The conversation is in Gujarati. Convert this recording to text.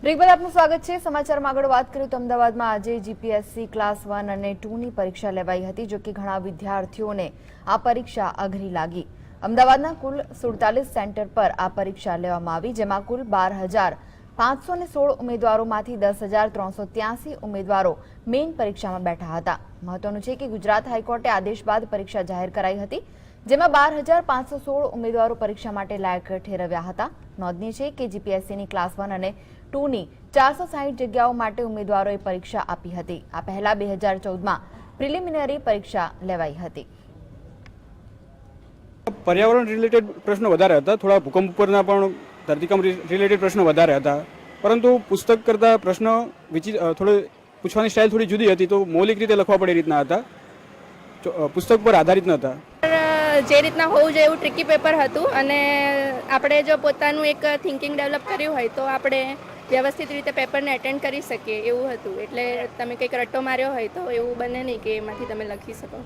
બ્રેક બાદ આપનું સ્વાગત છે। સમાચારમાં આગળ વાત કરીએ તો અમદાવાદમાં આજે જીપીએસસી ક્લાસ 1 અને 2 ની પરીક્ષા લેવાઈ હતી, જો કે ઘણા વિદ્યાર્થીઓને આ પરીક્ષા અઘરી લાગી। અમદાવાદના કુલ 47 સેન્ટર પર આ પરીક્ષા લેવામાં આવી, જેમાં કુલ 12,516 ઉમેદવારોમાંથી 10,383 ઉમેદવારો મેઇન પરીક્ષામાં બેઠા હતા। મહત્વનું છે કે ગુજરાત હાઈકોર્ટે આદેશ બાદ પરીક્ષા જાહેર કરાઈ હતી, જેમાં 12,516 ઉમેદવારો પરીક્ષા માટે લાયક ઠેરવ્યા હતા। નોંધનીય છે કે જીપીએસસીની ક્લાસ 1 અને 2 ની 460 જગ્યાઓ માટે ઉમેદવારોએ પરીક્ષા આપી હતી। આ પહેલા 2014માં પ્રિલિમિનરી પરીક્ષા લેવાઈ હતી। पर्यावरण रिलेटेड प्रश्न વધારે હતા, થોડા ભૂકંપ ઉપરના પણ ધરતીકંપ રિલેટેડ પ્રશ્નો વધારે હતા, પરંતુ પુસ્તક કરતા પ્રશ્નો થોડો પૂછવાની સ્ટાઇલ થોડી જુદી હતી, તો મૌલિક રીતે લખવા પડે રીતના હતા, પુસ્તક પર આધારિત ન હતા। જે રીતના હોવું જોઈએ એવું ટ્રિકી પેપર હતું અને આપણે જો પોતાનું એક થિંકિંગ ડેવલપ કર્યું હોય તો આપણે વ્યવસ્થિત રીતે પેપરને એટેન્ડ કરી શકીએ એવું હતું। એટલે તમે કંઈક રટ્ટો માર્યો હોય તો એવું બને નહીં કે એમાંથી તમે લખી શકો।